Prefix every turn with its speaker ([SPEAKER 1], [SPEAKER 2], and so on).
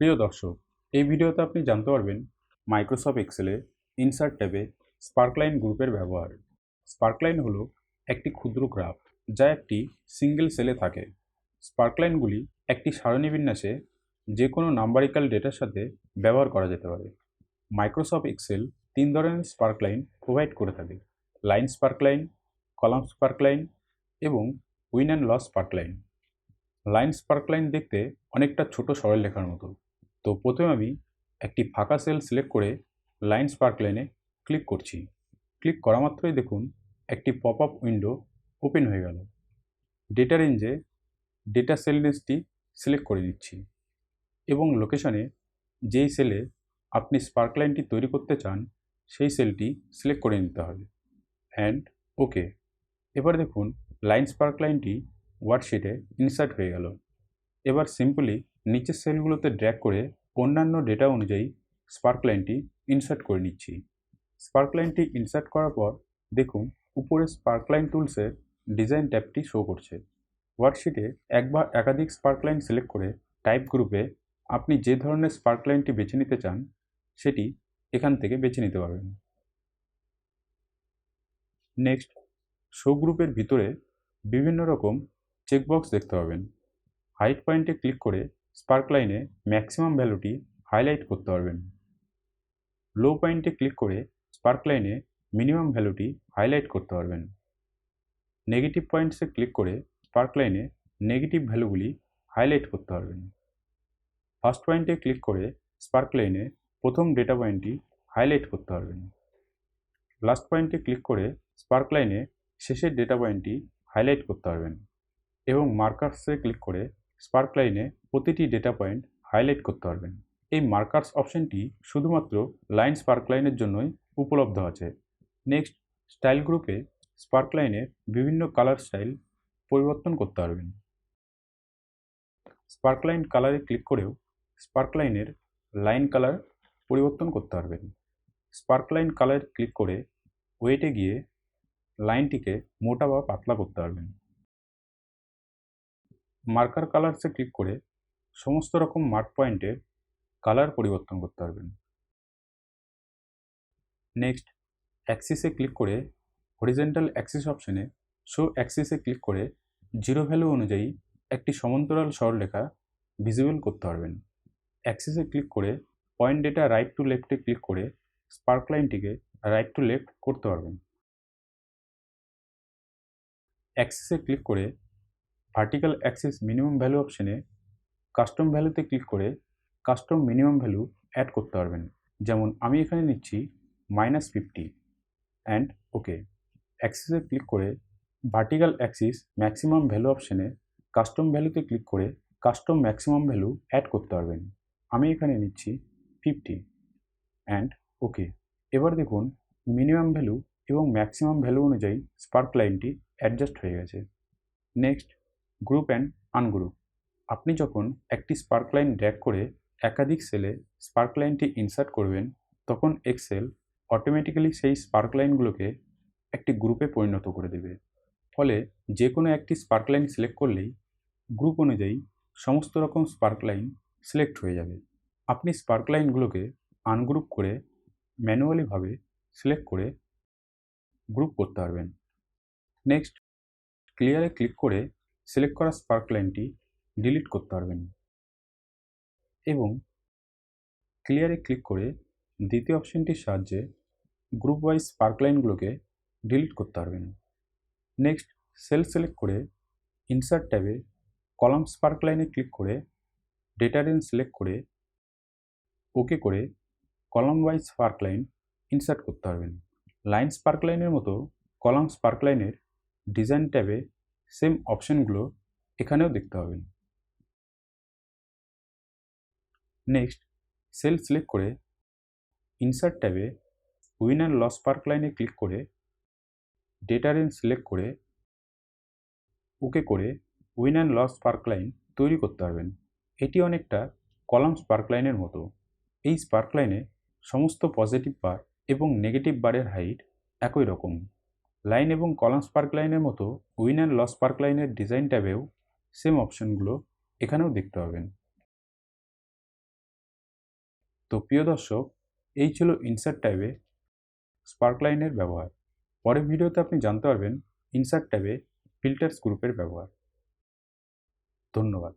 [SPEAKER 1] প্রিয় দর্শক, এই ভিডিওতে আপনি জানতে পারবেন মাইক্রোসফট এক্সেলে ইনসার্ট ট্যাবে স্পার্কলাইন গ্রুপের ব্যবহার। স্পার্কলাইন হলো একটি ক্ষুদ্র গ্রাফ যা একটি সিঙ্গেল সেলে থাকে। স্পার্কলাইনগুলি একটি সারণী বিন্যাসে যে কোনো নাম্বারিক্যাল ডেটার সাথে ব্যবহার করা যেতে পারে। মাইক্রোসফট এক্সেল তিন ধরনের স্পার্কলাইন প্রোভাইড করে থাকে: লাইন স্পার্কলাইন, কলাম স্পার্কলাইন এবং উইন অ্যান্ড লস স্পার্কলাইন। লাইন স্পার্কলাইন দেখতে অনেকটা ছোট সরলরেখার মতো। তো প্রথমে আমি একটি ফাঁকা সেল সিলেক্ট করে লাইন স্পার্কলাইনে ক্লিক করছি। ক্লিক করা মাত্রই দেখুন একটি পপ আপ উইন্ডো ওপেন হয়ে গেল। ডেটা রেঞ্জে ডেটা সেল রেঞ্জটি সিলেক্ট করে নিচ্ছি এবং লোকেশনে যেই সেলে আপনি স্পার্কলাইনটি তৈরি করতে চান সেই সেলটি সিলেক্ট করে নিতে হবে অ্যান্ড ওকে। এবার দেখুন লাইন স্পার্কলাইনটি ওয়ার্কশিটে ইনসার্ট হয়ে গেল। এবার সিম্পলি নিচের সেলগুলোতে ড্র্যাগ করে অন্যান্য ডেটা অনুযায়ী স্পার্কলাইনটি ইনসার্ট করে নিচ্ছি। স্পার্কলাইনটি ইনসার্ট করার পর দেখুন উপরে স্পার্কলাইন টুলসের ডিজাইন ট্যাবটি শো করছে। ওয়ার্কশিটে একবার একাধিক স্পার্কলাইন সিলেক্ট করে টাইপ গ্রুপে আপনি যে ধরনের স্পার্কলাইনটি বেছে নিতে চান সেটি এখান থেকে বেছে নিতে পারবেন। নেক্সট, শো গ্রুপের ভিতরে বিভিন্ন রকম চেকবক্স দেখতে পাবেন। হাইট পয়েন্টে ক্লিক করে স্পার্কলাইনে ম্যাক্সিমাম ভ্যালুটি হাইলাইট করতে পারবেন। লো পয়েন্টে ক্লিক করে স্পার্কলাইনে মিনিমাম ভ্যালুটি হাইলাইট করতে পারবেন। নেগেটিভ পয়েন্টসে ক্লিক করে স্পার্কলাইনে নেগেটিভ ভ্যালুগুলি হাইলাইট করতে পারবেন। ফার্স্ট পয়েন্টে ক্লিক করে স্পার্কলাইনে প্রথম ডেটা পয়েন্টটি হাইলাইট করতে পারবেন। লাস্ট পয়েন্টে ক্লিক করে স্পার্কলাইনে শেষের ডেটা পয়েন্টটি হাইলাইট করতে পারবেন এবং মার্কার্সে ক্লিক করে স্পার্কলাইনে প্রতিটি ডেটা পয়েন্ট হাইলাইট করতে পারবেন। এই মার্কার্স অপশনটি শুধুমাত্র লাইন স্পার্কলাইনের জন্যই উপলব্ধ আছে। নেক্সট, স্টাইল গ্রুপে স্পার্কলাইনের বিভিন্ন কালার স্টাইল পরিবর্তন করতে পারবেন। স্পার্কলাইন কালারে ক্লিক করেও স্পার্কলাইনের লাইন কালার পরিবর্তন করতে পারবেন। স্পার্কলাইন কালার ক্লিক করে ওয়েটে গিয়ে লাইনটিকে মোটা বা পাতলা করতে পারবেন। মার্কার কালারসে ক্লিক করে সমস্ত রকম মার্ক পয়েন্টের কালার পরিবর্তন করতে পারবেন। নেক্সট, অ্যাক্সিসে ক্লিক করে হরিজেন্টাল অ্যাক্সিস অপশনে শো অ্যাক্সিসে ক্লিক করে জিরো ভ্যালু অনুযায়ী একটি সমান্তরাল সরলরেখা ভিজিবল করতে পারবেন। অ্যাক্সিসে ক্লিক করে পয়েন্ট ডেটা রাইট টু লেফটে ক্লিক করে স্পার্কলাইনটিকে রাইট টু লেফট করতে পারবেন। অ্যাক্সিসে ক্লিক করে ভার্টিক্যাল অ্যাক্সিস মিনিমাম ভ্যালু অপশনে কাস্টম ভ্যালুতে ক্লিক করে কাস্টম মিনিমাম ভ্যালু অ্যাড করতে পারবেন। যেমন আমি এখানে নিচ্ছি -50 অ্যান্ড ওকে। অ্যাক্সিসে ক্লিক করে ভার্টিক্যাল অ্যাক্সিস ম্যাক্সিমাম ভ্যালু অপশনে কাস্টম ভ্যালুতে ক্লিক করে কাস্টম ম্যাক্সিমাম ভ্যালু অ্যাড করতে পারবেন। আমি এখানে নিচ্ছি 50 অ্যান্ড ওকে। এবার দেখুন মিনিমাম ভ্যালু এবং ম্যাক্সিমাম ভ্যালু অনুযায়ী স্পার্কলাইনটি অ্যাডজাস্ট হয়ে গেছে। Next, group and ungroup. আপনি যখন একটি স্পার্কলাইন ড্র্যাগ করে একাধিক সেলে স্পার্কলাইনটি ইনসার্ট করবেন তখন এক্সেল অটোমেটিক্যালি সেই স্পার্কলাইনগুলোকে একটি গ্রুপে পরিণত করে দেবে। ফলে যে কোনো একটি স্পার্কলাইন সিলেক্ট করলেই গ্রুপ অনুযায়ী সমস্ত রকম স্পার্কলাইন সিলেক্ট হয়ে যাবে। আপনি স্পার্কলাইনগুলোকে আনগ্রুপ করে ম্যানুয়ালিভাবে সিলেক্ট করে গ্রুপ করতে পারবেন। নেক্সট, ক্লিয়ারে ক্লিক করে সিলেক্ট করা স্পার্কলাইনটি ডিলিট করতে পারবেন এবং ক্লিয়ারে ক্লিক করে দ্বিতীয় অপশনটির সাহায্যে গ্রুপ ওয়াইজ স্পার্কলাইনগুলোকে ডিলিট করতে পারবেন। নেক্সট, সেল সিলেক্ট করে ইনসার্ট ট্যাবে কলাম স্পার্কলাইনে ক্লিক করে ডেটা রেঞ্জ সিলেক্ট করে ওকে করে কলাম ওয়াইজ স্পার্কলাইন ইনসার্ট করতে পারবেন। লাইন স্পার্কলাইনের মতো কলাম স্পার্কলাইনের ডিজাইন ট্যাবে সেম অপশনগুলো এখানেও দেখতে পাবেন। নেক্সট, সেল সিলেক্ট করে ইনসার্ট ট্যাবে উইন অ্যান্ড লস স্পার্কলাইনে ক্লিক করে ডেটা রেঞ্জ সিলেক্ট করে ওকে করে উইন অ্যান্ড লস স্পার্কলাইন তৈরি করতে পারবেন। এটি অনেকটা কলাম স্পার্কলাইনের মতো। এই স্পার্কলাইনে সমস্ত পজিটিভ বার এবং নেগেটিভ বারের হাইট একই রকম। লাইন এবং কলাম স্পার্কলাইনের মতো উইন অ্যান্ড লস স্পার্কলাইনের ডিজাইন ট্যাবেও সেম অপশনগুলো এখানেও দেখতে পাবেন। তো প্রিয় দর্শক, এই ছিল ইনসার্ট ট্যাবে স্পার্কলাইনের ব্যবহার। পরের ভিডিওতে আপনি জানতে পারবেন ইনসার্ট ট্যাবে ফিল্টার্স গ্রুপের ব্যবহার। ধন্যবাদ।